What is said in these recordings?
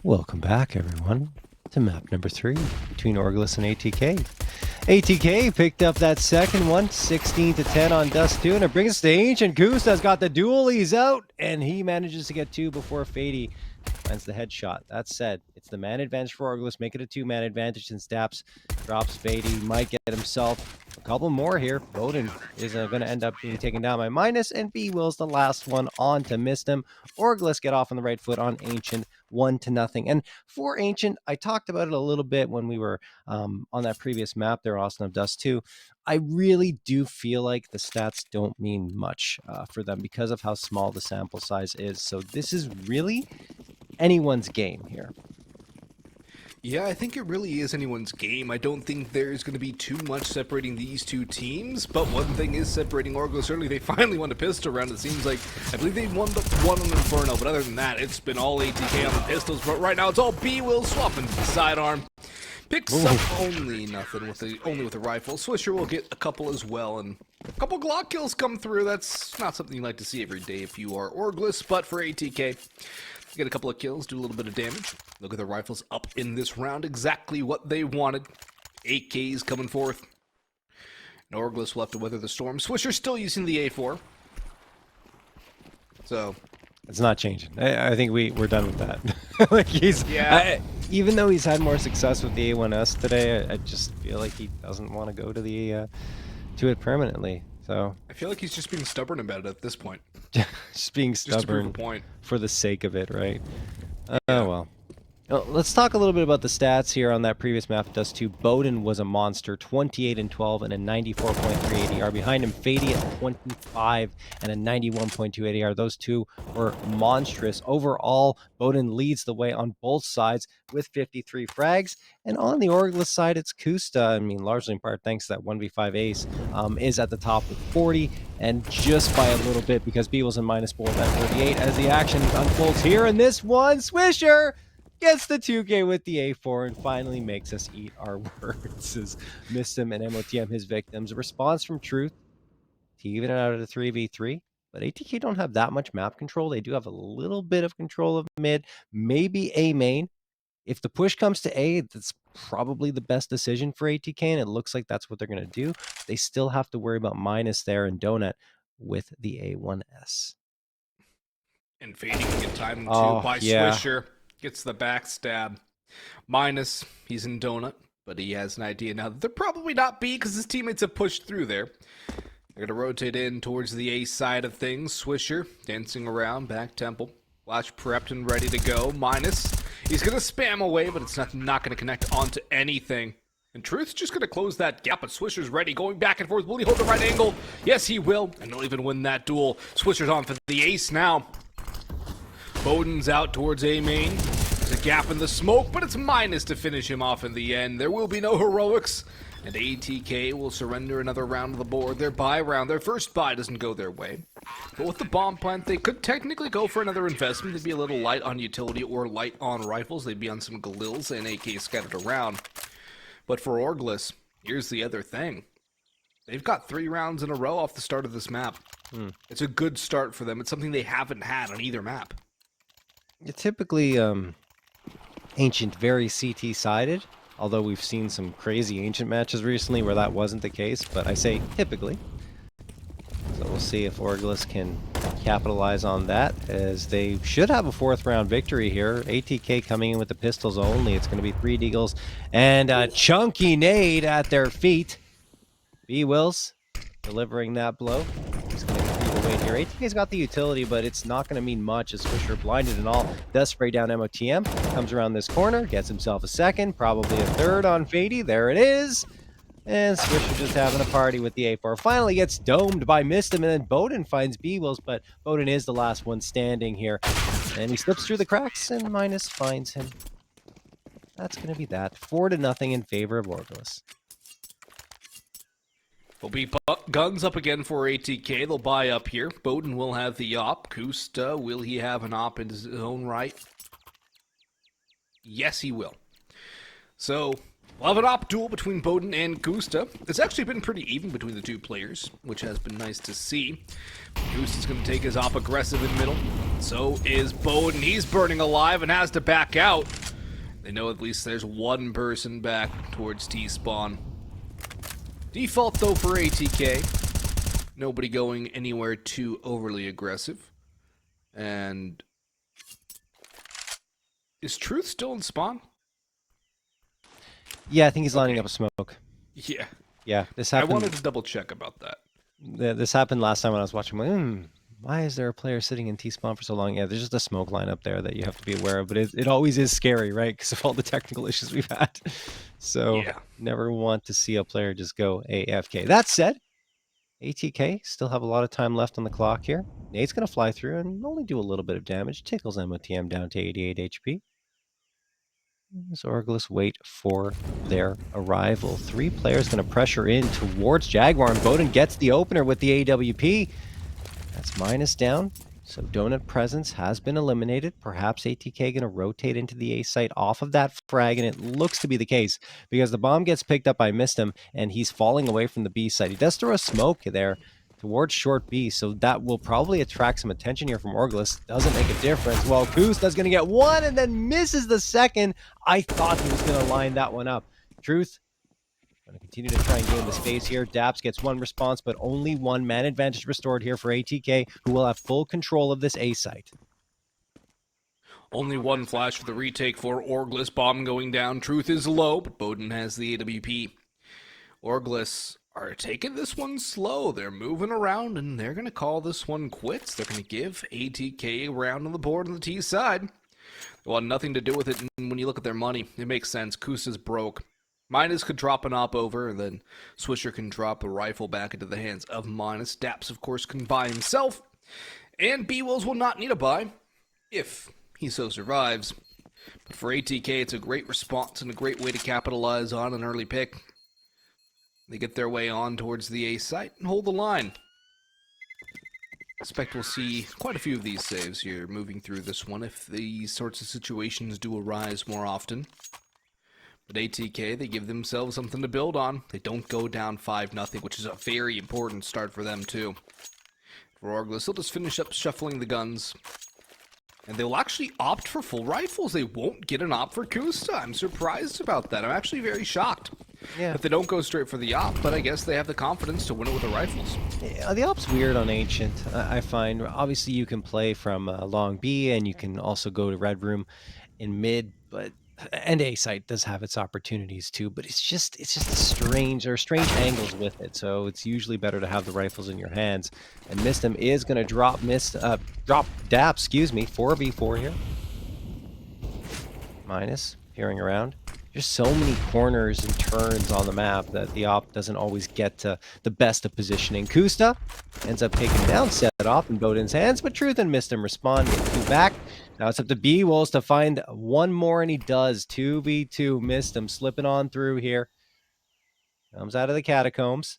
Welcome back, everyone, to map number 3 between Orgless and ATK. ATK picked up that second one, 16-10 on Dust 2, and it brings us to Ancient. Gusta's got the duel, he's out, and he manages to get 2 before Fady finds the headshot. That said, it's the man advantage for Orgless, make it a 2-man advantage since Daps drops Fady, might get himself a couple more here. Bowden is going to end up being taken down by Minus, and B-Will's the last one on to miss him. Orgless get off on the right foot on Ancient, 1-0. And for Ancient, I talked about it a little bit when we were on that previous map there, Austin of Dust 2. I really do feel like the stats don't mean much for them because of how small the sample size is. So this is really anyone's game here. Yeah, I think it really is anyone's game. I don't think there's going to be too much separating these two teams, but one thing is separating Orgless early. They finally won a pistol round. It seems like, I believe they won the one on Inferno, but other than that, it's been all ATK on the pistols, but right now it's all B-Will swapping to the sidearm. Picks up only nothing with the rifle. Swisher will get a couple as well, and a couple Glock kills come through. That's not something you like to see every day if you are Orgless, but for ATK, get a couple of kills, do a little bit of damage. Look at the rifles up in this round, exactly what they wanted. 8Ks coming forth. And Orgless will have to weather the storm. Swisher's still using the A4. So it's not changing. I think we're done with that. Like even though he's had more success with the A1S today, I just feel like he doesn't want to go to the to it permanently. So I feel like he's just being stubborn about it at this point. Just being stubborn just to prove a point. For the sake of it, right? Oh well. Let's talk a little bit about the stats here on that previous map. Dust 2. Bowden was a monster, 28-12 and a 94.3 ADR. Behind him, Fady at 25 and a 91.2 ADR. Those two were monstrous. Overall, Bowden leads the way on both sides with 53 frags. And on the Orgless side, it's Kusta. I mean, largely in part thanks to that 1v5 ace, is at the top with 40. And just by a little bit because B-Will's in minus board at 38 as the action unfolds here. And this one, Swisher gets the 2K with the A4 and finally makes us eat our words as Mistim and MOTM his victims. A response from Truth to even it out of the 3v3. But ATK don't have that much map control. They do have a little bit of control of mid, maybe A main. If the push comes to A, that's probably the best decision for ATK, and it looks like that's what they're going to do. They still have to worry about Minus there and Donut with the A1S. And Fady can get timed too by Swisher. Gets the backstab. Minus, he's in Donut, but he has an idea now that they're probably not B because his teammates have pushed through there. They're going to rotate in towards the A side of things. Swisher dancing around, back temple. Flash prepped and ready to go. Minus, he's going to spam away, but it's not going to connect onto anything. And Truth's just going to close that gap, but Swisher's ready, going back and forth. Will he hold the right angle? Yes, he will, and he'll even win that duel. Swisher's on for the ace now. Bowden's out towards A main. There's a gap in the smoke, but it's Minus to finish him off in the end. There will be no heroics, and ATK will surrender another round of the board. Their buy round, their first buy doesn't go their way. But with the bomb plant, they could technically go for another investment. They'd be a little light on utility or light on rifles. They'd be on some Galils and AK scattered around. But for Orgless, here's the other thing. They've got 3 rounds in a row off the start of this map. It's a good start for them. It's something they haven't had on either map. Typically, Ancient very CT-sided, although we've seen some crazy Ancient matches recently where that wasn't the case, but I say typically. So we'll see if Orgless can capitalize on that, as they should have a 4th round victory here. ATK coming in with the pistols only. It's going to be 3 deagles and a chunky nade at their feet. B-Wills delivering that blow. He's going to get the weight here. ATK's got the utility, but it's not going to mean much as Swisher, blinded and all, does spray down MOTM. Comes around this corner, gets himself a 2nd, probably a 3rd on Fady. There it is. And Swisher just having a party with the A4. Finally gets domed by Mistim, and then Bowden finds B-Wills, but Bowden is the last one standing here. And he slips through the cracks, and Minus finds him. That's going to be that. 4-0 in favor of Orgless. Will be guns up again for ATK. They'll buy up here. Bowden will have the op. Kusta, will he have an op in his own right? Yes, he will. So We'll have an op duel between Bowden and Gusta. It's actually been pretty even between the two players, which has been nice to see. Gusta's going to take his op aggressive in middle. So is Bowden. He's burning alive and has to back out. They know at least there's one person back towards T-spawn. Default, though, for ATK. Nobody going anywhere too overly aggressive. And is Truth still in spawn? Yeah, I think he's lining up a smoke. Yeah. Yeah, this happened. I wanted to double check about that. This happened last time when I was watching. Why is there a player sitting in T-spawn for so long? Yeah, there's just a smoke line up there that you have to be aware of. But it always is scary, right? Because of all the technical issues we've had. So never want to see a player just go AFK. That said, ATK still have a lot of time left on the clock here. Nate's going to fly through and only do a little bit of damage. Tickles MOTM down to 88 HP. As Orgless wait for their arrival. 3 players going to pressure in towards Jaguar, and Bowden gets the opener with the AWP. That's minus down, so Donut presence has been eliminated. Perhaps ATK going to rotate into the A site off of that frag, and it looks to be the case because the bomb gets picked up by Mistim, and he's falling away from the B site. He does throw a smoke there towards short B, so that will probably attract some attention here from Orgless. Doesn't make a difference. Well, Kusta's going to get one and then misses the second. I thought he was going to line that one up. Truth going to continue to try and gain the space here. Daps gets one response, but only one. Man advantage restored here for ATK, who will have full control of this A site. Only one flash for the retake for Orgless. Bomb going down. Truth is low, but Bowden has the AWP. Orgless are taking this one slow. They're moving around, and they're going to call this one quits. They're going to give ATK a round on the board on the T side. They want nothing to do with it, and when you look at their money, it makes sense. Kusa's broke. Minus could drop an op over, and then Swisher can drop a rifle back into the hands of Minus. Daps, of course, can buy himself, and B-Wills will not need a buy, if he so survives. But for ATK, it's a great response and a great way to capitalize on an early pick. They get their way on towards the A site and hold the line. Expect we'll see quite a few of these saves here moving through this one if these sorts of situations do arise more often. But ATK, they give themselves something to build on. They don't go down 5-0, which is a very important start for them too. For Orgless, they'll just finish up shuffling the guns. And they'll actually opt for full rifles. They won't get an op for Kusta. I'm surprised about that. I'm actually very shocked. If they don't go straight for the op, but I guess they have the confidence to win it with the rifles. Yeah, the op's weird on Ancient, I find. Obviously, you can play from long B, and you can also go to Red Room in mid, and A site does have its opportunities too, but it's just strange angles with it. So it's usually better to have the rifles in your hands. And Mistim is going to drop Dap, 4v4 here. Minus peering around. There's so many corners and turns on the map that the op doesn't always get to the best of positioning. Kusta ends up taking down set off in Bowden's hands, but Truth and Mistim respond, get 2 back. Now it's up to B-Wolves to find one more, and he does. 2v2, Mistim slipping on through here. Comes out of the catacombs.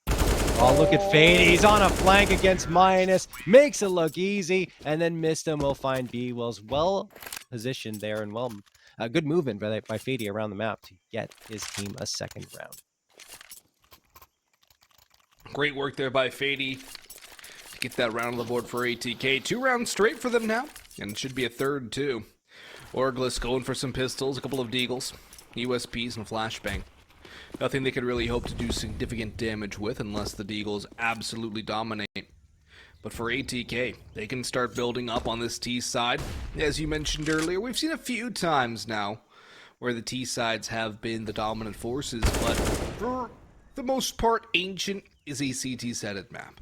Oh, look at Fade. He's on a flank against Minus. Makes it look easy, and then Mistim will find B-Wolves well positioned there, and good movement by Fady around the map to get his team a second round. Great work there by Fady to get that round on the board for ATK. 2 rounds straight for them now, and it should be a third too. Orgless going for some pistols, a couple of deagles, USPs, and a flashbang. Nothing they could really hope to do significant damage with unless the deagles absolutely dominate. But for ATK, they can start building up on this T side. As you mentioned earlier, we've seen a few times now where the T sides have been the dominant forces, but for the most part, Ancient is a CT-setted map.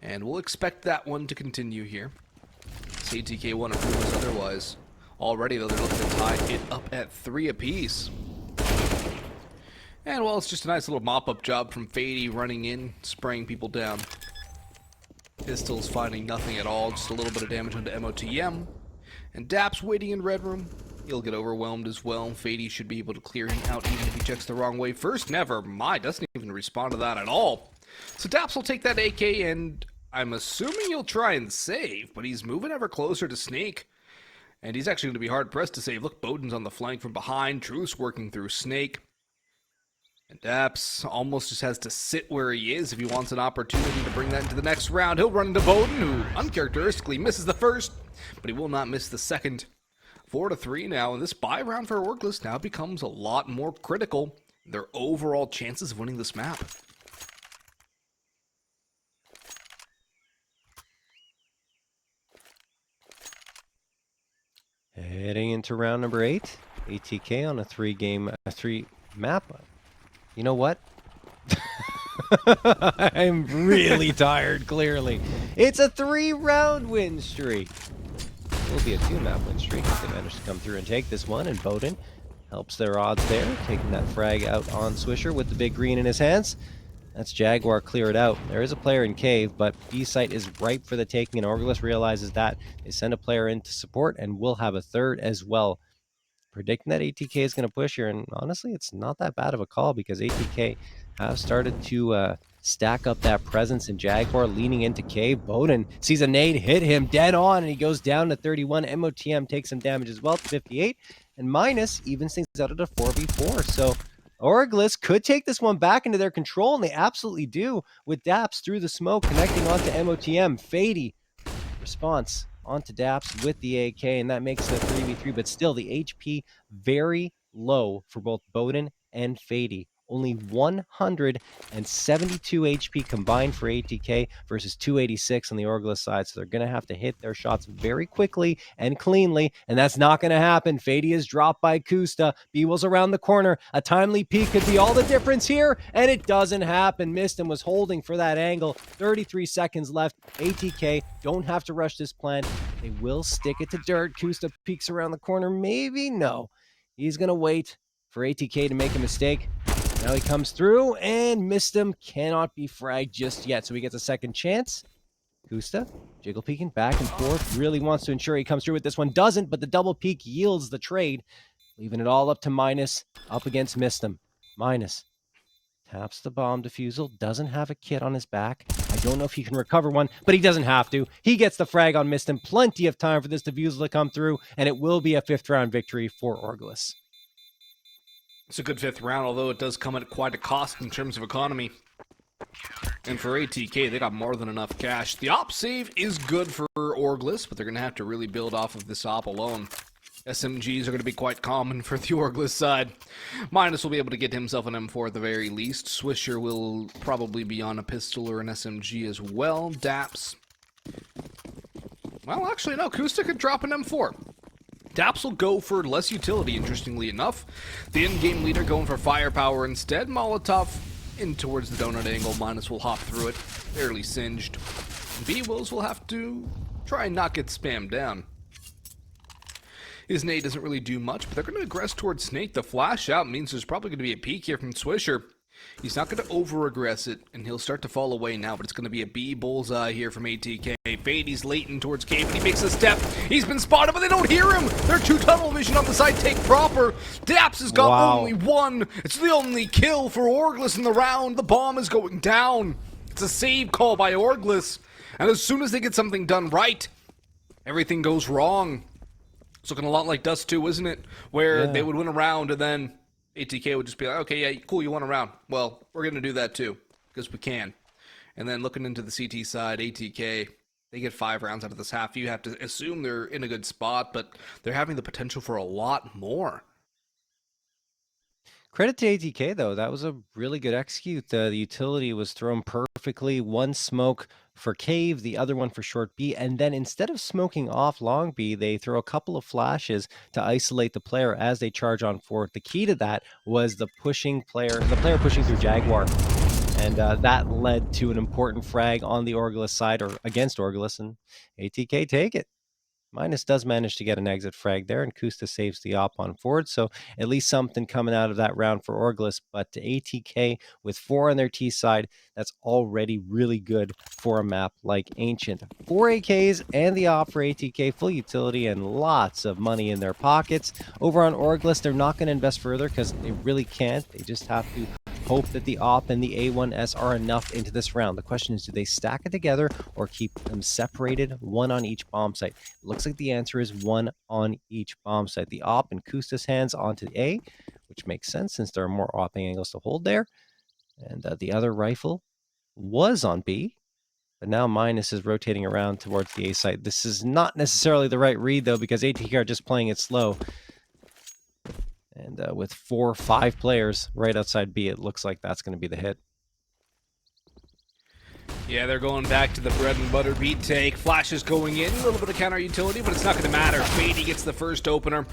And we'll expect that one to continue here. ATK want to prove us otherwise. Already, though, they're looking to tie it up at 3 apiece. And, well, it's just a nice little mop-up job from Fady running in, spraying people down. Pistols finding nothing at all, just a little bit of damage onto MOTM. And Daps waiting in Red Room. He'll get overwhelmed as well. Fady should be able to clear him out even if he checks the wrong way first. Never mind, doesn't even respond to that at all. So Daps will take that AK, and I'm assuming he'll try and save, but he's moving ever closer to Snake. And he's actually going to be hard-pressed to save. Look, Bowden's on the flank from behind. Truce working through Snake. And Daps almost just has to sit where he is if he wants an opportunity to bring that into the next round. He'll run into Bowden, who uncharacteristically misses the first, but he will not miss the second. 4-3 now, and this bye round for Orgless now becomes a lot more critical in their overall chances of winning this map. Heading into round number 8, ATK on a 3 map. You know what? I'm really tired, clearly. It's a 3-round win streak. It will be a 2-map win streak if they manage to come through and take this one, and Bowden helps their odds there, taking that frag out on Swisher with the big green in his hands. That's Jaguar cleared out. There is a player in Cave, but B site is ripe for the taking, and Orgless realizes that. They send a player in to support, and we'll have a third as well. Predicting that ATK is going to push here, and honestly, it's not that bad of a call because ATK have started to stack up that presence, in Jaguar leaning into Cave. Bowden sees a nade hit him dead on, and he goes down to 31. MOTM takes some damage as well to 58, and Minus evens things out at a 4v4. So Orgless could take this one back into their control, and they absolutely do, with Daps through the smoke connecting onto MOTM. Fady response onto Daps with the AK, and that makes it a 3v3, but still the HP very low for both Bowden and Fady. Only 172 HP combined for ATK versus 286 on the Orgless side, so they're going to have to hit their shots very quickly and cleanly, and that's not going to happen. Fady is dropped by Kusta. B-Will's around the corner. A timely peek could be all the difference here, and it doesn't happen. Miston was holding for that angle. 33 seconds left. ATK don't have to rush this plant. They will stick it to dirt. Kusta peeks around the corner. Maybe? No. He's going to wait for ATK to make a mistake. Now he comes through and missed him. Cannot be fragged just yet, so he gets a second chance. Kusta, jiggle peeking back and forth, really wants to ensure he comes through with this one. Doesn't, but the double peek yields the trade, leaving it all up to Minus up against Mistem. Minus taps the bomb defusal, doesn't have a kit on his back. I don't know if he can recover one, but he doesn't have to. He gets the frag on Mistem. Plenty of time for this defusal to come through, and it will be a 5th round victory for Orgless. It's a good 5th round, although it does come at quite a cost in terms of economy. And for ATK, they got more than enough cash. The op save is good for Orgless, but they're going to have to really build off of this op alone. SMGs are going to be quite common for the Orgless side. Minus will be able to get himself an M4 at the very least. Swisher will probably be on a pistol or an SMG as well. Daps. Well, actually, no. Kusta could drop an M4. Daps will go for less utility, interestingly enough. The in-game leader going for firepower instead. Molotov in towards the donut angle. Minus will hop through it. Barely singed. B-Wills will have to try and not get spammed down. His nade doesn't really do much, but they're going to aggress towards Snake. The flash out means there's probably going to be a peek here from Swisher. He's not going to over-aggress it, and he'll start to fall away now, but it's going to be a B bullseye here from ATK. Fady's latent towards Cave, and he makes a step. He's been spotted, but they don't hear him. They're 2 tunnel vision on the side, take proper. Daps has got only 1. It's the only kill for Orgless in the round. The bomb is going down. It's a save call by Orgless, and as soon as they get something done right, everything goes wrong. It's looking a lot like Dust 2, isn't it? Where they would win a round, and then ATK would just be like, okay, yeah, cool, you won a round. Well, we're going to do that too, because we can. And then looking into the CT side, ATK, they get 5 rounds out of this half. You have to assume they're in a good spot, but they're having the potential for a lot more. Credit to ATK, though. That was a really good execute. The utility was thrown perfectly. One smoke for Cave, the other one for short B, and then instead of smoking off long B, they throw a couple of flashes to isolate the player as they charge on forward. The key to that was the player pushing through Jaguar, and that led to an important frag on the Orgless side, or against Orgless, and ATK take it. Minus does manage to get an exit frag there, and Kusta saves the op on forward, so at least something coming out of that round for Orgless. But to ATK with 4 on their T side, that's already really good for a map like Ancient. 4 AKs and the op for ATK, full utility and lots of money in their pockets. Over on Orgless, they're not going to invest further because they really can't. They just have to hope that the AWP and the A1S are enough into this round. The question is, do they stack it together or keep them separated, one on each bomb site? It looks like the answer is one on each bomb site. The AWP and Kusta's hands onto A, which makes sense since there are more AWPing angles to hold there. And the other rifle was on B, but now Minus is rotating around towards the A site. This is not necessarily the right read, though, because ATK are just playing it slow. And with 4 or 5 players right outside B, it looks like that's going to be the hit. Yeah, they're going back to the bread and butter beat take. Flash is going in, a little bit of counter utility, but it's not going to matter. Fady gets the first opener.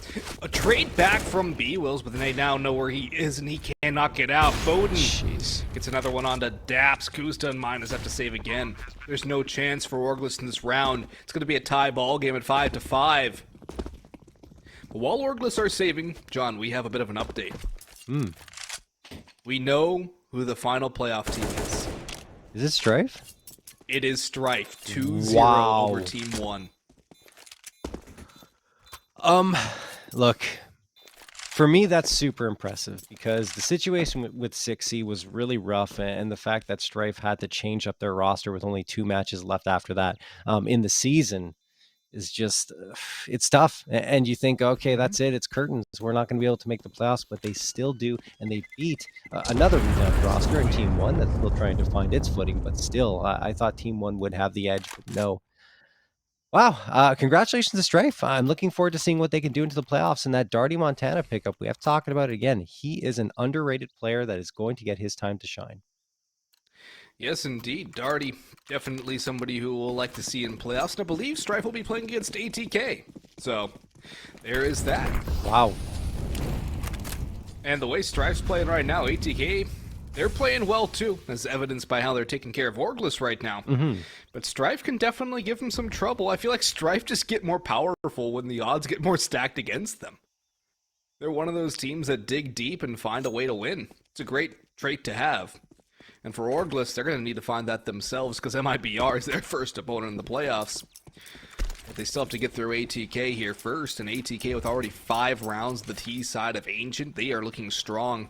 A trade back from B, Wills, but they now know where he is, and he cannot get out. Bowden gets another one onto Daps. Kusta and Minus have to save again. There's no chance for Orgless in this round. It's going to be a tie ball game at 5-5. But while Orgless are saving, John, we have a bit of an update. We know who the final playoff team is. Is it Strife? It is Strife. 2-0 over Team 1. Look, for me, that's super impressive because the situation with 6C was really rough, and the fact that Strife had to change up their roster with only 2 matches left after that in the season is just, it's tough. And you think, okay, that's it. It's curtains. We're not going to be able to make the playoffs, but they still do. And they beat another revamped roster in Team 1 that's still trying to find its footing. But still, I thought Team 1 would have the edge, but no. Wow. Congratulations to Strife. I'm looking forward to seeing what they can do into the playoffs. And that Darty Montana pickup, we have to talk about it again. He is an underrated player that is going to get his time to shine. Yes, indeed. Darty, definitely somebody who we'll like to see in playoffs. And I believe Strife will be playing against ATK. So, there is that. Wow. And the way Strife's playing right now, ATK, they're playing well too, as evidenced by how they're taking care of Orgless right now. But Strife can definitely give them some trouble. I feel like Strife just get more powerful when the odds get more stacked against them. They're one of those teams that dig deep and find a way to win. It's a great trait to have. And for Orgless, they're going to need to find that themselves because MIBR is their first opponent in the playoffs. But they still have to get through ATK here first, and ATK with already 5 rounds the T side of Ancient, they are looking strong.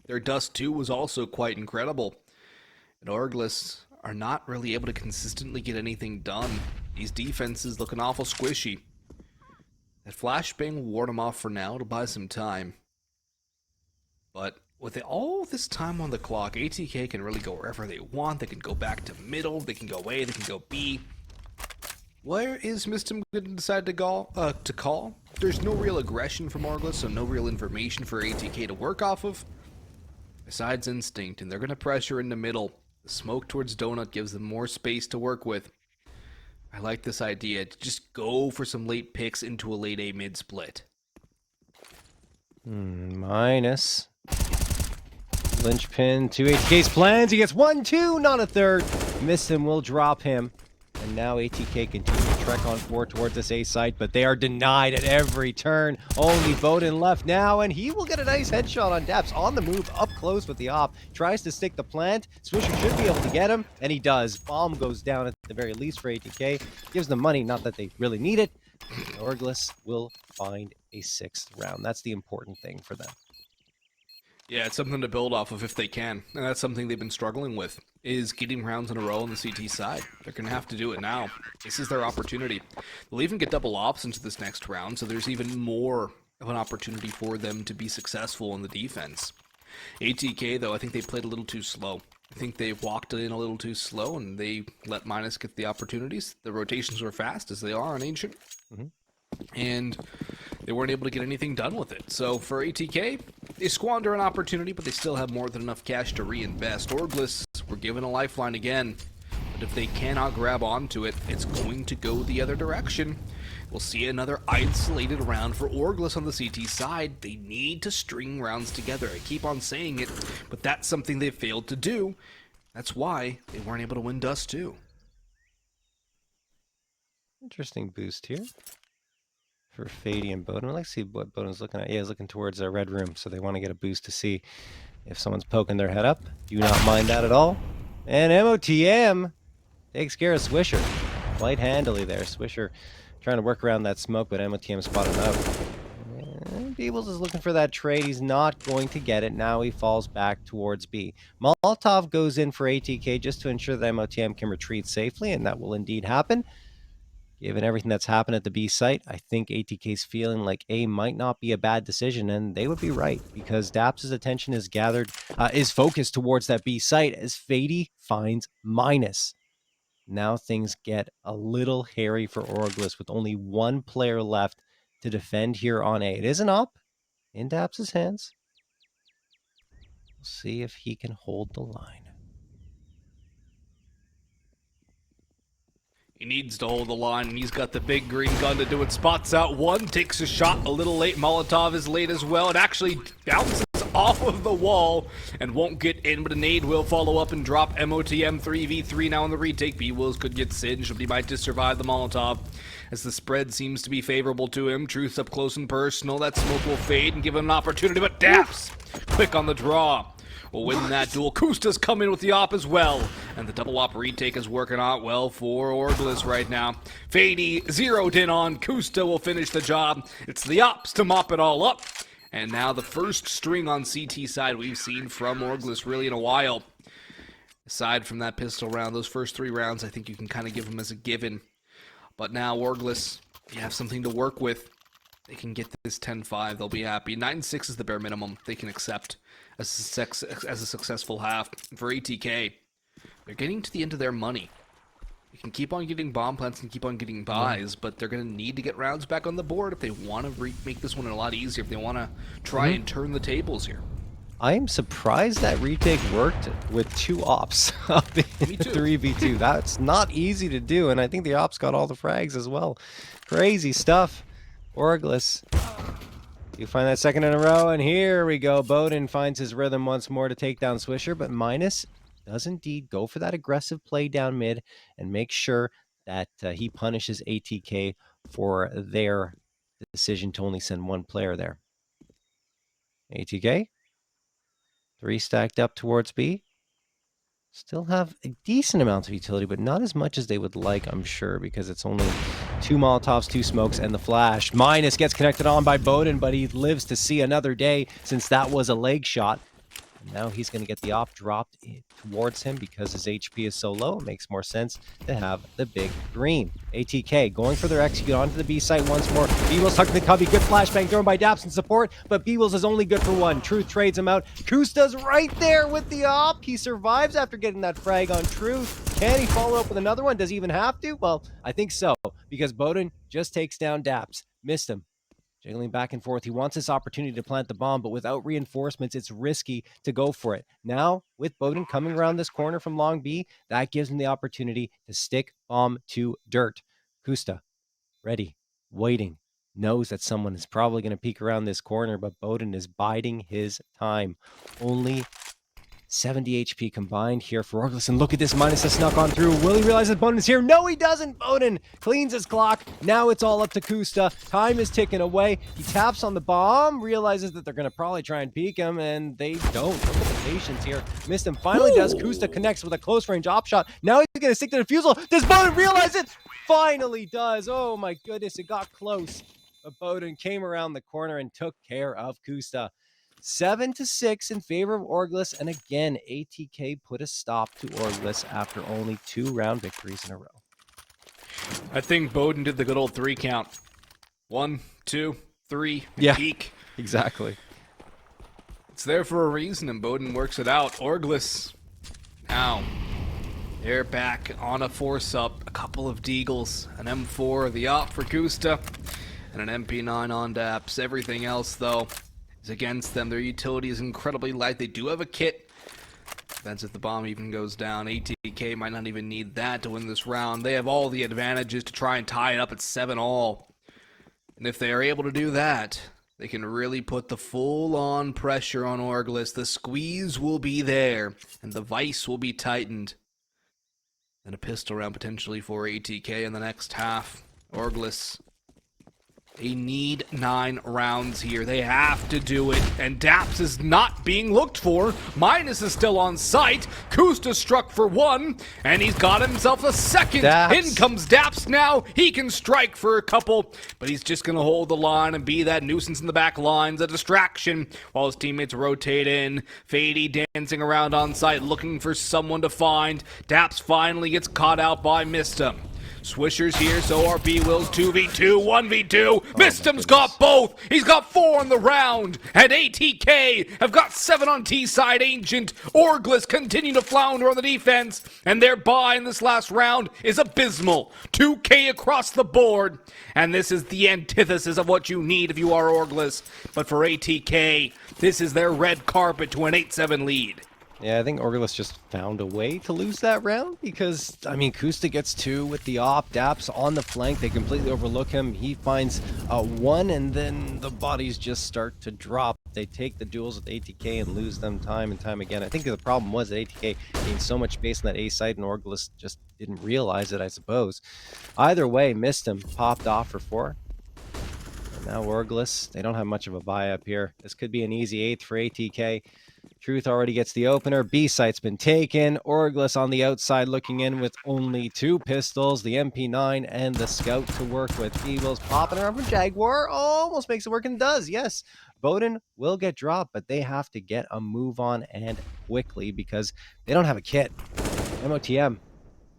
Their Dust 2 was also quite incredible. And Orgless are not really able to consistently get anything done. These defenses looking awful squishy. That flashbang will ward them off for now to buy some time. But with all this time on the clock, ATK can really go wherever they want. They can go back to middle, they can go A, they can go B. Where is Mistim going to decide to call? There's no real aggression from Orgless, so no real information for ATK to work off of. Besides instinct, and they're going to pressure in the middle. The smoke towards Donut gives them more space to work with. I like this idea. Just go for some late picks into a late A mid split. Minus. Linchpin to ATK's plans. He gets 1-2, not a third. Miss him, will drop him. And now ATK continues to trek on forward towards this A site, but they are denied at every turn. Only Bowden left now, and he will get a nice headshot on Daps. On the move, up close with the op. Tries to stick the plant. Swisher should be able to get him, and he does. Bomb goes down at the very least for ATK. Gives them money, not that they really need it. Orgless will find a 6th round. That's the important thing for them. Yeah, it's something to build off of if they can. And that's something they've been struggling with, is getting rounds in a row on the CT side. They're going to have to do it now. This is their opportunity. They'll even get double ops into this next round, so there's even more of an opportunity for them to be successful in the defense. ATK, though, I think they played a little too slow. I think they walked in a little too slow, and they let Minus get the opportunities. The rotations were fast, as they are on Ancient. And they weren't able to get anything done with it. So for ATK, they squander an opportunity, but they still have more than enough cash to reinvest. Orgless were given a lifeline again, but if they cannot grab onto it, it's going to go the other direction. We'll see another isolated round for Orgless on the CT side. They need to string rounds together. I keep on saying it, but that's something they failed to do. That's why they weren't able to win Dust 2. Interesting boost here for Fady and Bowden. I'd like to see what Bowden's looking at. Yeah, he's looking towards a red room, so they want to get a boost to see if someone's poking their head up. Do not mind that at all. And MOTM takes care of Swisher. Quite handily there. Swisher trying to work around that smoke, but MOTM spotted him out. And Beebles is looking for that trade. He's not going to get it. Now he falls back towards B. Molotov goes in for ATK just to ensure that MOTM can retreat safely, and that will indeed happen. Given everything that's happened at the B site, I think ATK's feeling like A might not be a bad decision, and they would be right, because Daps' attention is focused towards that B site as Fady finds minus. Now things get a little hairy for Orgless with only one player left to defend here on A. It is an op in Daps' hands. We'll see if he can hold the line. He needs to hold the line, and he's got the big green gun to do it. Spots out one, takes a shot a little late. Molotov is late as well. It actually bounces off of the wall and won't get in, but a nade will follow up and drop MOTM 3v3 now on the retake. B-Wills could get singed, but he might just survive the Molotov as the spread seems to be favorable to him. Truth up close and personal. That smoke will fade and give him an opportunity, but Daps quick on the draw. Will win that duel. Kusta's come in with the op as well. And the double op retake is working out well for Orgless right now. Fady zeroed in on. Kusta will finish the job. It's the ops to mop it all up. And now the first string on CT side we've seen from Orgless really in a while. Aside from that pistol round, those first 3 rounds I think you can kind of give them as a given. But now Orgless, you have something to work with. They can get this 10-5. They'll be happy. 9-6 is the bare minimum they can accept as a successful half. For ATK, they're getting to the end of their money. They can keep on getting bomb plants and keep on getting buys, but they're going to need to get rounds back on the board if they want to make this one a lot easier, if they want to try and turn the tables here. I am surprised that retake worked with 2 ops up in 3v2. That's not easy to do, and I think the ops got all the frags as well. Crazy stuff. Orgless, you find that second in a row, and here we go. Bowden finds his rhythm once more to take down Swisher, but Minus does indeed go for that aggressive play down mid and make sure that he punishes ATK for their decision to only send 1 player there. ATK, 3 stacked up towards B. Still have a decent amount of utility, but not as much as they would like, I'm sure, because it's only 2 Molotovs, 2 smokes, and the flash. Minus gets connected on by Bowden, but he lives to see another day since that was a leg shot. And now he's going to get the op dropped towards him because his HP is so low. It makes more sense to have the big green. ATK going for their execute onto the B site once more. B-Wills tucked in the cubby. Good flashbang thrown by Daps in support, but B-Wills is only good for 1. Truth trades him out. Kusta's right there with the op. He survives after getting that frag on Truth. Can he follow up with another one? Does he even have to? Well, I think so, because Bowden just takes down Daps. Missed him. Jiggling back and forth. He wants this opportunity to plant the bomb, but without reinforcements, it's risky to go for it. Now, with Bowden coming around this corner from Long B, that gives him the opportunity to stick bomb to dirt. Kusta, ready, waiting, knows that someone is probably going to peek around this corner, but Bowden is biding his time. Only 70 HP combined here for Orgless, and look at this Minus has snuck on through. Will he realize that Bowden is here? No, he doesn't. Bowden cleans his clock. Now it's all up to Kusta. Time is ticking away. He taps on the bomb, realizes that they're going to probably try and peek him, and they don't. Look at the patience here. Missed him. Finally does. Kusta connects with a close range op shot. Now he's going to stick the defusal. Does Bowden realize it? Finally does. Oh my goodness, it got close. But Bowden came around the corner and took care of Kusta. 7-6 in favor of Orgless, and again, ATK put a stop to Orgless after only 2 round victories in a row. I think Bowden did the good old 3 count. 1, 2, 3, peak. Exactly. It's there for a reason, and Bowden works it out. Orgless, now, they're back on a force-up. A couple of Deagles, an M4, the op for Kusta, and an MP9 on Daps. Everything else, though, against them. Their utility is incredibly light. They do have a kit. Depends if the bomb even goes down. ATK might not even need that to win this round. They have all the advantages to try and tie it up at 7-all. And if they are able to do that, they can really put the full-on pressure on Orgless. The squeeze will be there, and the vice will be tightened. And a pistol round potentially for ATK in the next half. Orgless They need 9 rounds here. They have to do it. And Daps is not being looked for. Minus is still on site. Kusta struck for 1, and he's got himself a second. Daps. In comes Daps now. He can strike for a couple, but he's just going to hold the line and be that nuisance in the back lines, a distraction, while his teammates rotate in. Fady dancing around on site, looking for someone to find. Daps finally gets caught out by Mistum. Swisher's here, so are B-Wills. 2v2, 1v2. Mistum's got both. He's got 4 on the round. And ATK have got 7 on T-side. Ancient, Orgless continue to flounder on the defense. And their buy in this last round is abysmal. 2k across the board. And this is the antithesis of what you need if you are Orgless. But for ATK, this is their red carpet to an 8-7 lead. Yeah, I think Orgless just found a way to lose that round because, I mean, Kusta gets 2 with the op. Daps on the flank. They completely overlook him. He finds 1, and then the bodies just start to drop. They take the duels with ATK and lose them time and time again. I think the problem was that ATK gained so much space in that A site, and Orgless just didn't realize it, I suppose. Either way, missed him. Popped off for 4. And now Orgless, they don't have much of a buy up here. This could be an easy 8th for ATK. Truth already gets the opener. B site's been taken. Orgless on the outside looking in with only 2 pistols. The MP9 and the Scout to work with. B-Wills popping around from Jaguar. Almost makes it work and does. Yes, Bowden will get dropped, but they have to get a move on and quickly because they don't have a kit. MOTM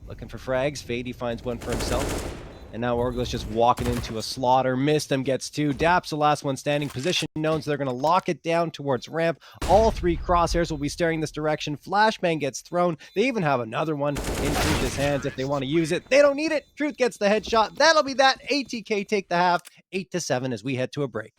looking for frags. Fady finds one for himself. And now Orgless just walking into a slaughter. Mistum gets 2. Daps the last one standing. Position known, so they're going to lock it down towards ramp. All 3 crosshairs will be staring this direction. Flashbang gets thrown. They even have another one in Truth's hands if they want to use it. They don't need it. Truth gets the headshot. That'll be that. ATK take the half. 8-7 as we head to a break.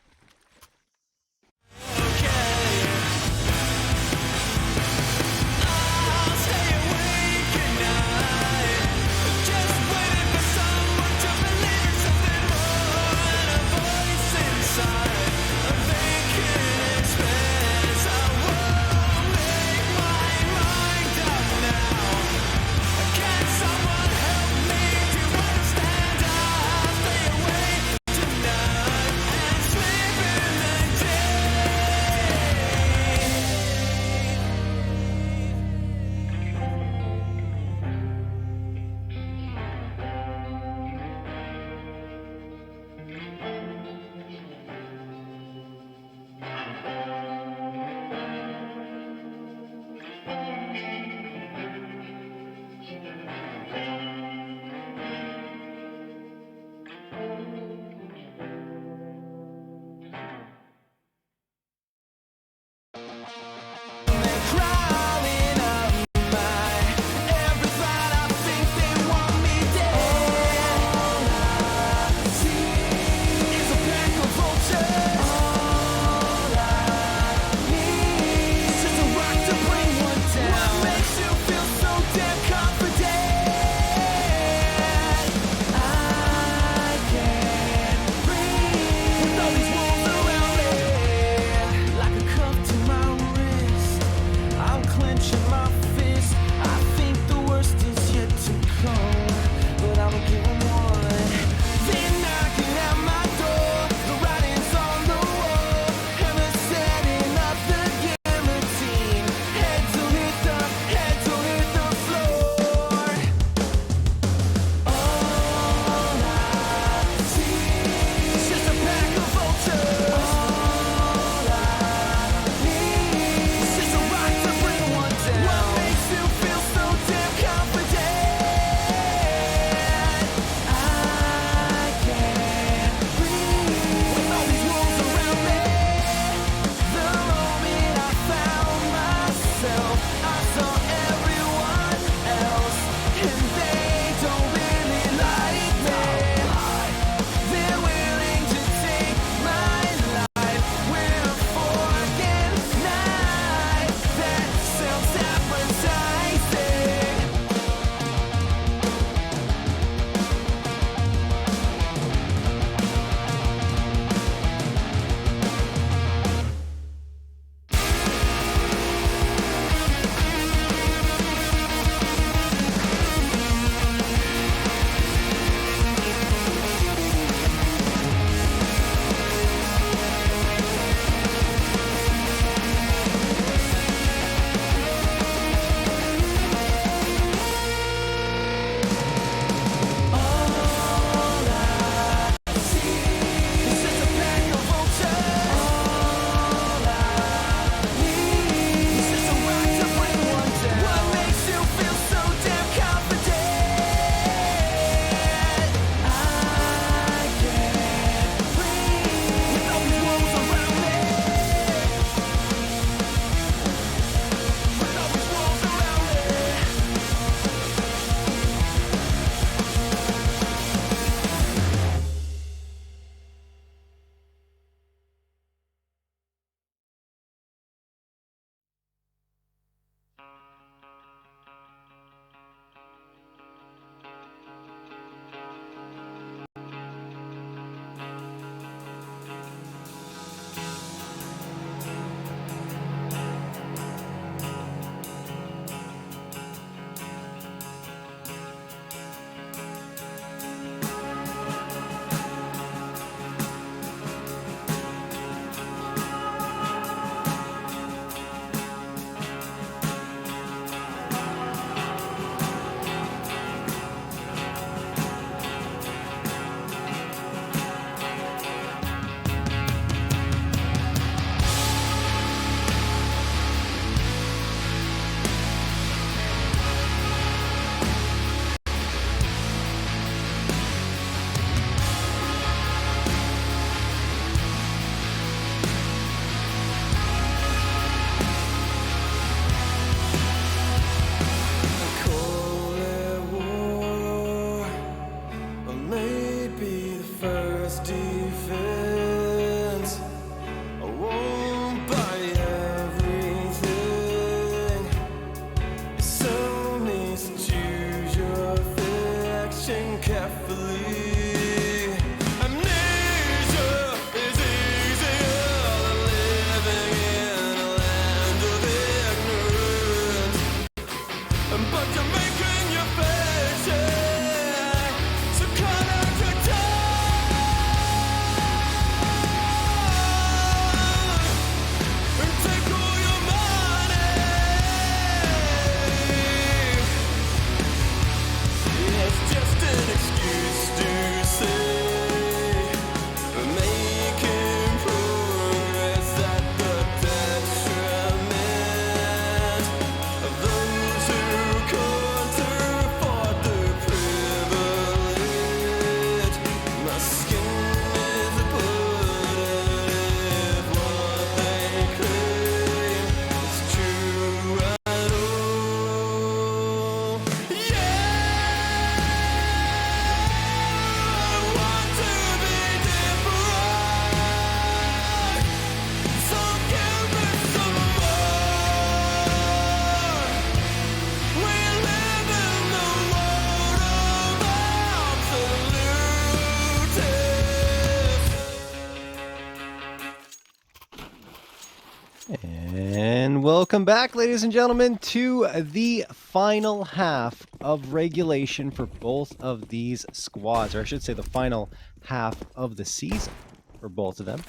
And welcome back, ladies and gentlemen, to the final half of regulation for both of these squads, or I should say the final half of the season for both of them.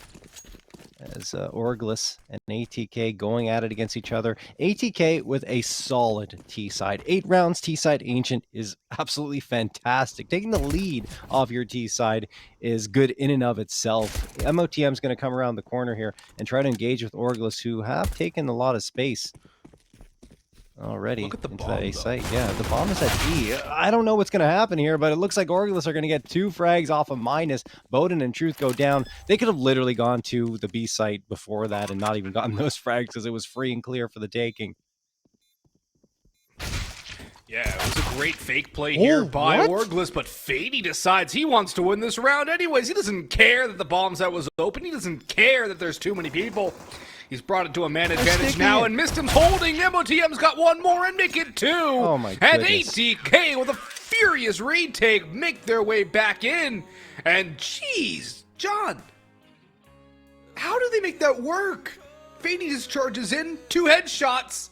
As Orgless and ATK going at it against each other. ATK with a solid T-side. 8 rounds T-side Ancient is absolutely fantastic. Taking the lead off your T-side is good in and of itself. MOTM is going to come around the corner here and try to engage with Orgless, who have taken a lot of space already. Look at the into bomb, that A though. site. Yeah, the bomb is at D. I don't know what's going to happen here, but it looks like Orgless are going to get 2 frags off of Minus. Bowden and Truth go down. They could have literally gone to the B site before that and not even gotten those frags because it was free and clear for the taking. Yeah, it was a great fake play here by Orgless, but Fady decides he wants to win this round anyways. He doesn't care that the bomb set was open. He doesn't care that there's too many people. He's brought it to a man advantage now, and Mistim's holding. MOTM's got one more and make it 2. Oh my and goodness. ATK with a furious retake make their way back in. And jeez, John, how do they make that work? Fady just charges in, 2 headshots.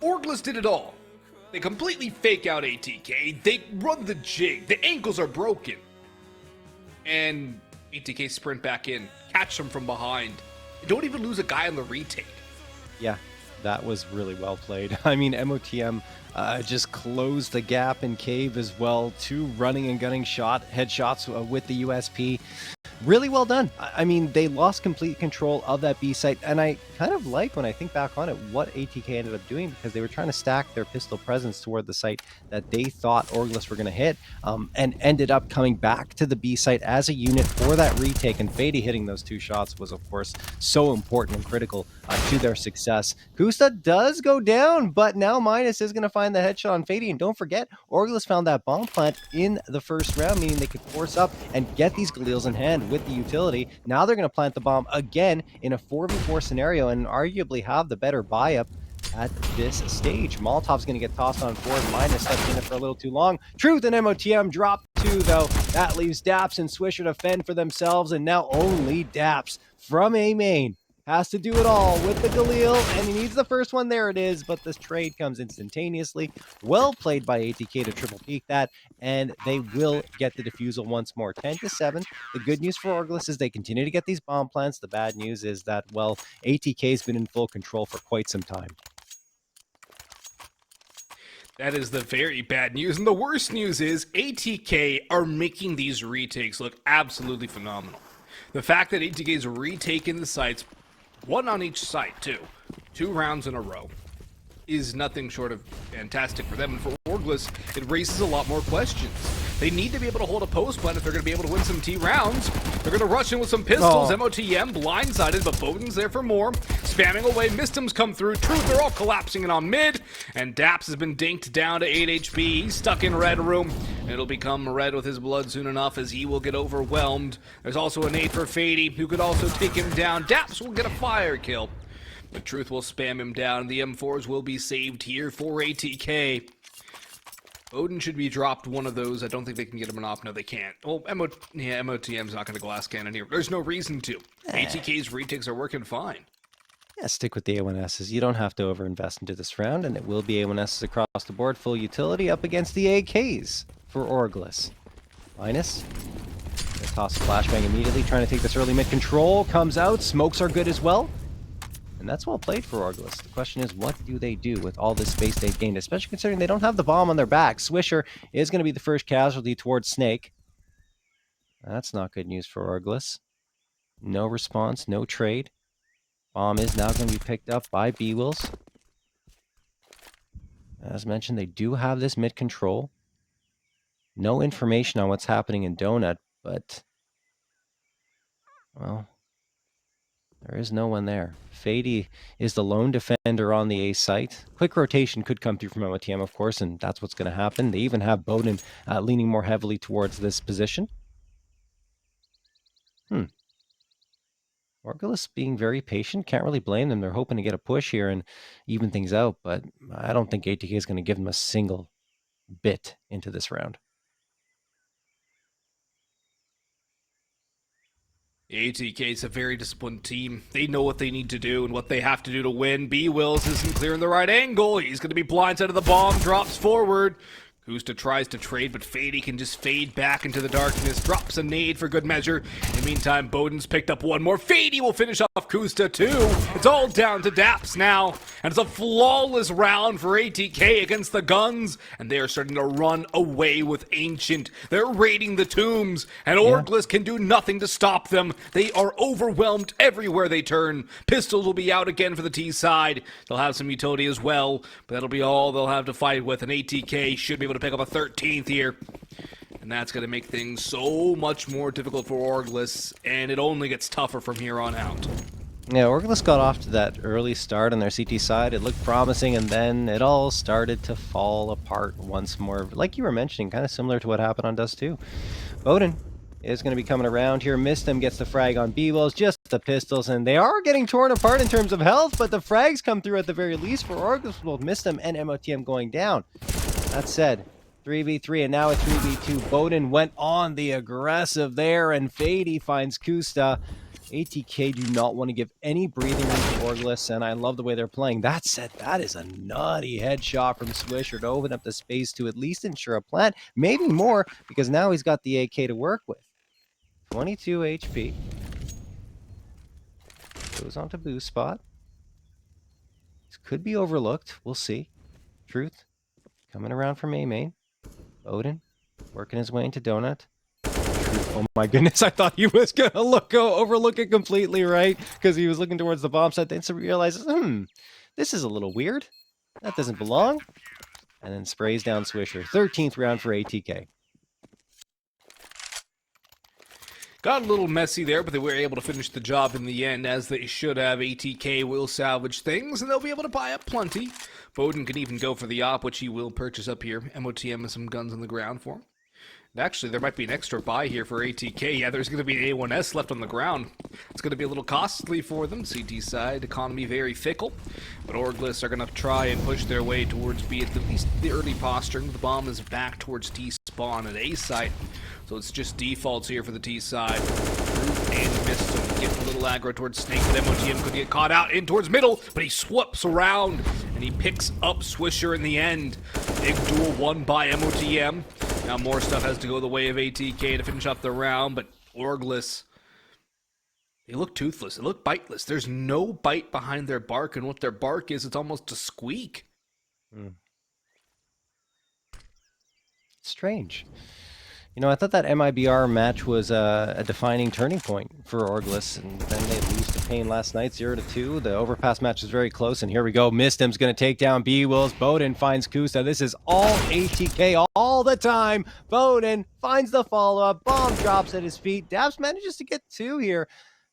Orgless did it all. They completely fake out ATK. They run the jig. The ankles are broken. And ATK sprint back in, catch them from behind. They don't even lose a guy on the retake. Yeah, that was really well played. I mean, MOTM just closed the gap in cave as well. 2 running and gunning headshots with the USP. Really well done. I mean, they lost complete control of that B site, and I kind of like, when I think back on it, what ATK ended up doing, because they were trying to stack their pistol presence toward the site that they thought Orgless were going to hit, and ended up coming back to the B site as a unit for that retake, and Fady hitting those 2 shots was, of course, so important and critical to their success. Kusta does go down, but now Minus is going to find the headshot on Fady, and don't forget, Orgless found that bomb plant in the first round, meaning they could force up and get these Galils in hand with the utility. Now they're going to plant the bomb again in a 4v4 scenario and arguably have the better buy-up at this stage. Molotov's going to get tossed on forward. Minus steps in it for a little too long. Truth and MOTM drop 2, though. That leaves Daps and Swisher to fend for themselves, and now only Daps from A main has to do it all with the Galil, and he needs the first one. There it is, but this trade comes instantaneously. Well played by ATK to triple peak that, and they will get the defusal once more. 10-7. The good news for Orgless is they continue to get these bomb plants. The bad news is that, well, ATK's been in full control for quite some time. That is the very bad news, and the worst news is ATK are making these retakes look absolutely phenomenal. The fact that ATK's retaken the sites, 1 on each site too, 2 rounds in a row, is nothing short of fantastic for them. And for Orgless, it raises a lot more questions. They need to be able to hold a post plant if they're going to be able to win some T rounds. They're going to rush in with some pistols. MOTM blindsided, but Bowden's there for more. Spamming away, Mistim's come through. Truth, they're all collapsing in on mid. And Daps has been dinked down to 8 HP. He's stuck in red room. It'll become red with his blood soon enough as he will get overwhelmed. There's also a nade for Fady, who could also take him down. Daps will get a fire kill. But Truth will spam him down. The M4s will be saved here for ATK. Odin should be dropped one of those. I don't think they can get him an op. No, they can't. Well, MOTM's not going to glass cannon here. There's no reason to. ATK's retakes are working fine. Yeah, stick with the A1Ss. You don't have to overinvest into this round, and it will be A1Ss across the board. Full utility up against the AKs for Orgless. Minus. Gonna toss a flashbang immediately, trying to take this early mid control. Comes out. Smokes are good as well. And that's well played for Orgless. The question is, what do they do with all this space they've gained, especially considering they don't have the bomb on their back? Swisher is going to be the first casualty towards Snake. That's not good news for Orgless. No response, no trade. Bomb is now going to be picked up by B-Wills. As mentioned, they do have this mid control. No information on what's happening in Donut, but, well, there is no one there. Fady is the lone defender on the A site. Quick rotation could come through from MOTM, of course, and that's what's going to happen. They even have Bowden leaning more heavily towards this position. Orgless being very patient. Can't really blame them. They're hoping to get a push here and even things out, but I don't think ATK is going to give them a single bit into this round. ATK is a very disciplined team. They know what they need to do and what they have to do to win. B-Wills isn't clearing the right angle. He's going to be blindsided. The bomb drops forward. Kusta tries to trade, but Fady can just fade back into the darkness. Drops a nade for good measure. In the meantime, Bowden's picked up one more. Fady will finish off Kusta too. It's all down to Daps now. And it's a flawless round for ATK against the Guns. And they are starting to run away with Ancient. They're raiding the tombs. And Orgless can do nothing to stop them. They are overwhelmed everywhere they turn. Pistols will be out again for the T side. They'll have some utility as well. But that'll be all they'll have to fight with. And ATK should be able to pick up a 13th here. And that's going to make things so much more difficult for Orgless, and it only gets tougher from here on out. Yeah, Orgless got off to that early start on their CT side. It looked promising, and then it all started to fall apart once more. Like you were mentioning, kind of similar to what happened on Dust 2. Bowden is going to be coming around here. Mistem gets the frag on B-Wills, just the pistols, and they are getting torn apart in terms of health, but the frags come through at the very least for Orgless, both Mistem and MOTM going down. That said, 3v3 and now a 3v2. Bowden went on the aggressive there, and Fady finds Kusta. ATK do not want to give any breathing room to Orgless, and I love the way they're playing. That said, that is a nutty headshot from Swisher to open up the space to at least ensure a plant, maybe more, because now he's got the AK to work with. 22 HP. Goes on to boost spot. This could be overlooked. We'll see. Truth coming around from A main. Odin working his way into Donut. Oh my goodness, I thought he was going to overlook it completely, right? Because he was looking towards the bomb site. Then he realizes, this is a little weird. That doesn't belong. And then sprays down Swisher. 13th round for ATK. Got a little messy there, but they were able to finish the job in the end, as they should have. ATK will salvage things, and they'll be able to buy up plenty. Bowden can even go for the op, which he will purchase up here. MOTM has some guns on the ground for him. And actually, there might be an extra buy here for ATK. Yeah, there's going to be an A1S left on the ground. It's going to be a little costly for them. CT side, economy very fickle. But Orgless are going to try and push their way towards B at least the early posturing. The bomb is back towards T spawn at A site. So it's just defaults here for the T side. And Mistum gets a little aggro towards Snake, but MOTM could get caught out in towards middle, but he swoops around and he picks up Swisher in the end. Big duel won by MOTM. Now more stuff has to go the way of ATK to finish up the round, but Orgless, they look toothless. They look biteless. There's no bite behind their bark, and what their bark is, it's almost a squeak. Strange. You know, I thought that MIBR match was a defining turning point for Orgless, and then they lose to Pain last night, 0-2. The overpass match is very close, and here we go. Mistem's going to take down B-Wills. Bowden finds Kusta. This is all ATK all the time. Bowden finds the follow-up. Bomb drops at his feet. Daps manages to get 2 here,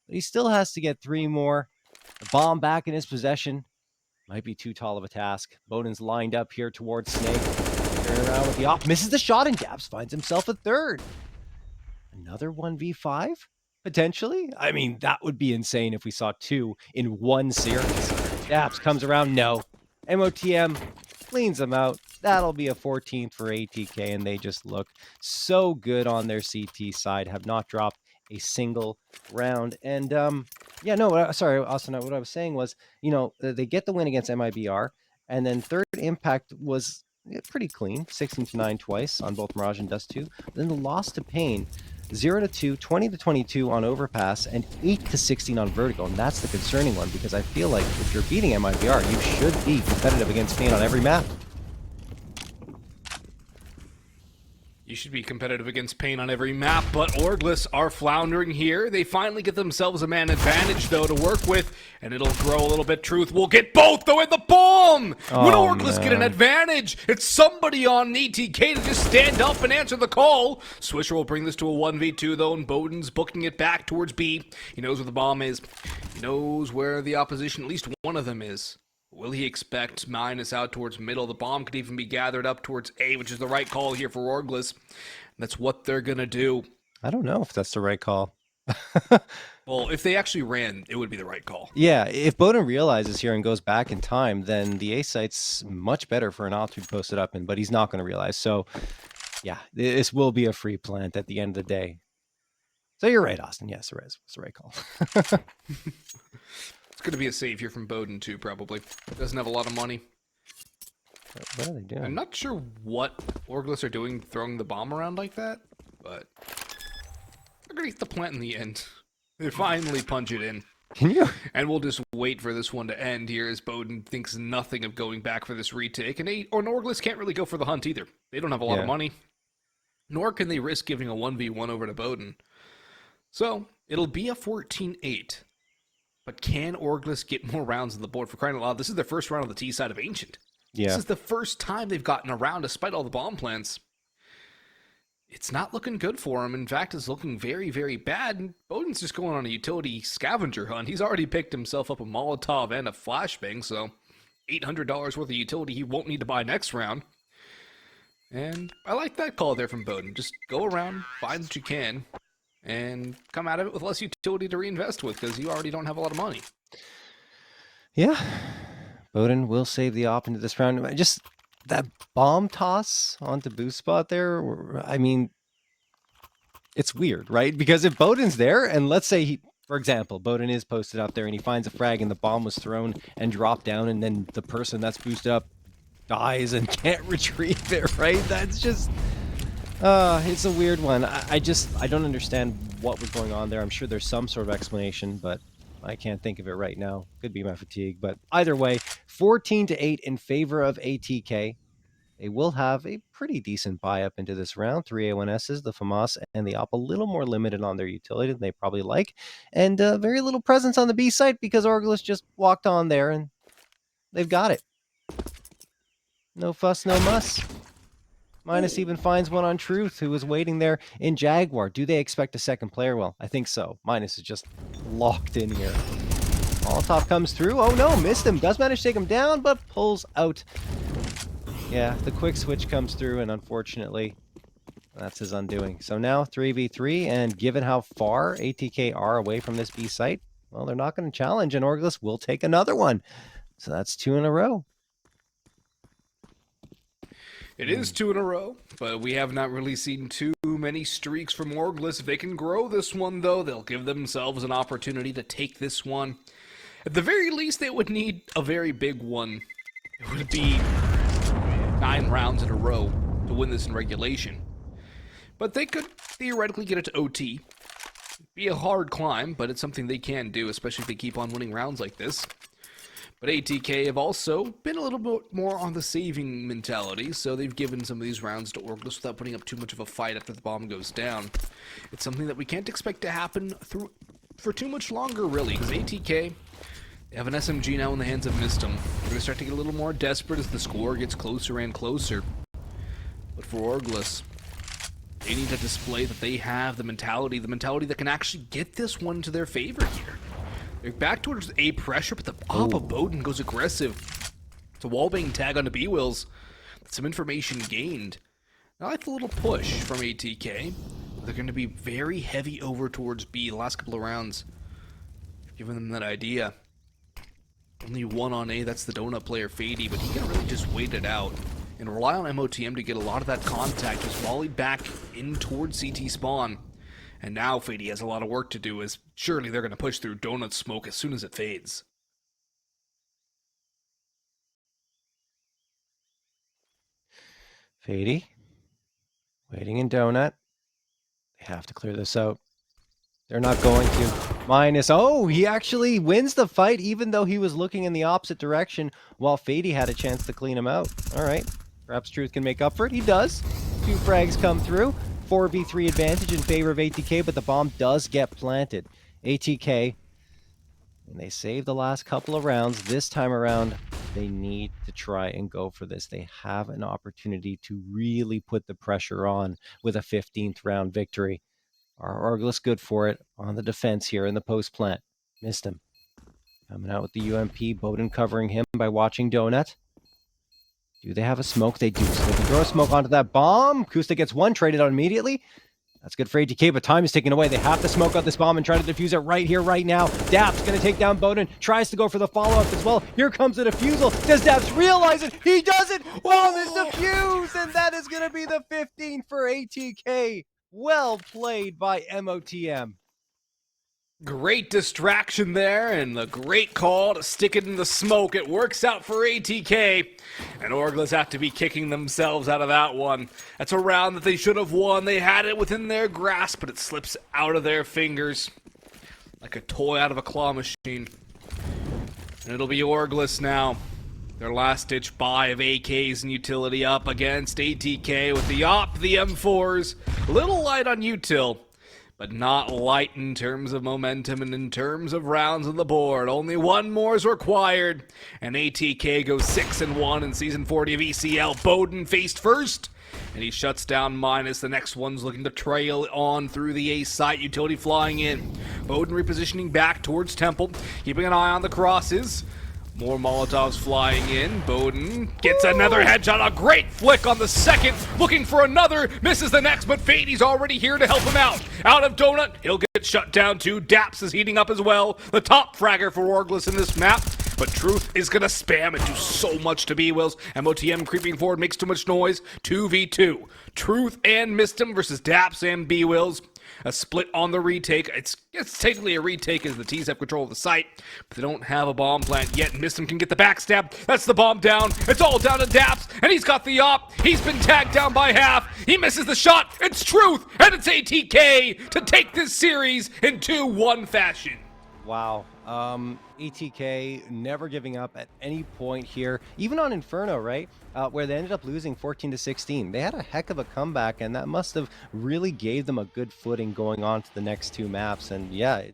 but he still has to get 3 more. The bomb back in his possession might be too tall of a task. Bowden's lined up here towards Snake. Turn around with the op, misses the shot, and Daps finds himself a 3rd. Another 1v5, potentially? I mean, that would be insane if we saw 2 in one series. Daps comes around, no. MOTM cleans them out. That'll be a 14th for ATK, and they just look so good on their CT side, have not dropped a single round. And yeah, no, sorry, Austin, what I was saying was, you know, they get the win against MIBR, and then third impact was pretty clean, 16-9 twice on both Mirage and Dust 2. Then the loss to Pain, 0-2, 20-22 on Overpass, and 8-16 on Vertigo. And that's the concerning one, because I feel like if you're beating MIBR, you should be competitive against Pain on every map. You should be competitive against Pain on every map, but Orgless are floundering here. They finally get themselves a man advantage, though, to work with, and it'll grow a little bit. Truth will get both, though, in the bomb! Oh, when Orgless get an man. advantage, it's somebody on ATK to just stand up and answer the call. Swisher will bring this to a 1v2, though, and Bowden's booking it back towards B. He knows where the bomb is. He knows where the opposition, at least one of them, is. Will he expect Minus out towards middle? The bomb could even be gathered up towards A, which is the right call here for Orgless. That's what they're going to do. I don't know if that's the right call. Well, if they actually ran, it would be the right call. Yeah, if Bowden realizes here and goes back in time, then the A site's much better for an op to be posted up in, but he's not going to realize. So, yeah, this will be a free plant at the end of the day. So you're right, Austin. Yes, it was the right call. It's going to be a save here from Bowden, too, probably. Doesn't have a lot of money. What are they doing? I'm not sure what Orgless are doing throwing the bomb around like that, but they're going to get the plant in the end. They finally punch it in. Can you? And we'll just wait for this one to end here as Bowden thinks nothing of going back for this retake. And Orgless can't really go for the hunt either. They don't have a lot of money. Nor can they risk giving a 1v1 over to Bowden. So, it'll be a 14-8. But can Orgless get more rounds on the board? For crying out loud, this is their first round on the T side of Ancient. Yeah. This is the first time they've gotten a round despite all the bomb plants. It's not looking good for him. In fact, it's looking very, very bad. And Bowden's just going on a utility scavenger hunt. He's already picked himself up a Molotov and a flashbang, so $800 worth of utility he won't need to buy next round. And I like that call there from Bowden. Just go around, find what you can, and come out of it with less utility to reinvest with, because you already don't have a lot of money. Yeah. Bowden will save the op into this round. Just that bomb toss onto boost spot there, I mean, it's weird, right? Because if Bowden's there, and let's say he, for example, Bowden is posted up there and he finds a frag and the bomb was thrown and dropped down, and then the person that's boosted up dies and can't retrieve it, right? That's just, it's a weird one. I don't understand what was going on there. I'm sure there's some sort of explanation, but I can't think of it right now. Could be my fatigue, but either way, 14-8 in favor of ATK. They will have a pretty decent buy up into this round. 3 A1Ss, the FAMAS, and the op a little more limited on their utility than they probably like, and very little presence on the B site because Orgless just walked on there and they've got it. No fuss, no muss. Minus even finds one on Truth, who was waiting there in Jaguar. Do they expect a second player? Well, I think so. Minus is just locked in here. Molotov comes through. Oh no, missed him. Does manage to take him down, but pulls out. Yeah, the quick switch comes through, and unfortunately, that's his undoing. So now 3v3, and given how far ATK are away from this B site, well, they're not going to challenge, and Orgless will take another one. So that's 2 in a row. It is 2 in a row, but we have not really seen too many streaks from Orgless. If they can grow this one, though, they'll give themselves an opportunity to take this one. At the very least, they would need a very big one. It would be 9 rounds in a row to win this in regulation. But they could theoretically get it to OT. It'd be a hard climb, but it's something they can do, especially if they keep on winning rounds like this. But ATK have also been a little bit more on the saving mentality, so they've given some of these rounds to Orgless without putting up too much of a fight after the bomb goes down. It's something that we can't expect to happen for too much longer, really, because ATK, they have an SMG now in the hands of Mistum. They're going to start to get a little more desperate as the score gets closer and closer. But for Orgless, they need to display that they have the mentality that can actually get this one to their favor here. They're back towards A pressure, but the op of Bowden goes aggressive. It's a wallbang tag on the B-Wills. Some information gained. I like the little push from ATK. They're going to be very heavy over towards B the last couple of rounds. Giving them that idea. Only one on A, that's the Donut player, Fady, but he can really just wait it out and rely on MOTM to get a lot of that contact, just volley back in towards CT spawn. And now Fady has a lot of work to do, as surely they're going to push through Donut smoke as soon as it fades. Fady, waiting in Donut. They have to clear this out. They're not going to. Minus. Oh, he actually wins the fight, even though he was looking in the opposite direction while Fady had a chance to clean him out. All right. Perhaps Truth can make up for it. He does. 2 frags come through. 4v3 advantage in favor of ATK, but the bomb does get planted. ATK, and they save the last couple of rounds. This time around, they need to try and go for this. They have an opportunity to really put the pressure on with a 15th round victory. Are Orgless good for it on the defense here in the post plant? Missed him. Coming out with the UMP. Bowden covering him by watching Donut. Do they have a smoke? They do. So they can throw a smoke onto that bomb. Kusta gets one, traded out immediately. That's good for ATK, but time is taken away. They have to smoke out this bomb and try to defuse it right here, right now. Daps going to take down Bowden. Tries to go for the follow-up as well. Here comes the defusal. Does Daps realize it? He does it! Bomb is defused! And that is going to be the 15 for ATK. Well played by MOTM. Great distraction there, and the great call to stick it in the smoke. It works out for ATK, and Orgless have to be kicking themselves out of that one. That's a round that they should have won. They had it within their grasp, but it slips out of their fingers like a toy out of a claw machine. And it'll be Orgless now. Their last-ditch buy of AKs and utility up against ATK with the op, the M4s. A little light on util, but not light in terms of momentum and in terms of rounds on the board. Only one more is required, and ATK goes 6-1 in Season 40 of ECL. Bowden faced first, and he shuts down Minus. The next one's looking to trail on through the A site. Utility flying in. Bowden repositioning back towards Temple, keeping an eye on the crosses. More Molotovs flying in. Bowden gets another headshot. A great flick on the second. Looking for another. Misses the next, but Fady's already here to help him out. Out of Donut. He'll get shut down too. Daps is heating up as well. The top fragger for Orgless in this map. But Truth is going to spam and do so much to B-Wills. MOTM creeping forward makes too much noise. 2v2. Truth and Mistim versus Daps and B-Wills. A split on the retake. It's technically a retake as the T's have control of the site, but they don't have a bomb plant yet. Mistim can get the backstab. That's the bomb down. It's all down to Daps, and he's got the op. He's been tagged down by half. He misses the shot. It's Truth, and it's ATK to take this series in 2-1 fashion. Wow. ATK never giving up at any point here, even on Inferno, right? Where they ended up losing 14-16. They had a heck of a comeback, and that must have really gave them a good footing going on to the next 2 maps. And yeah,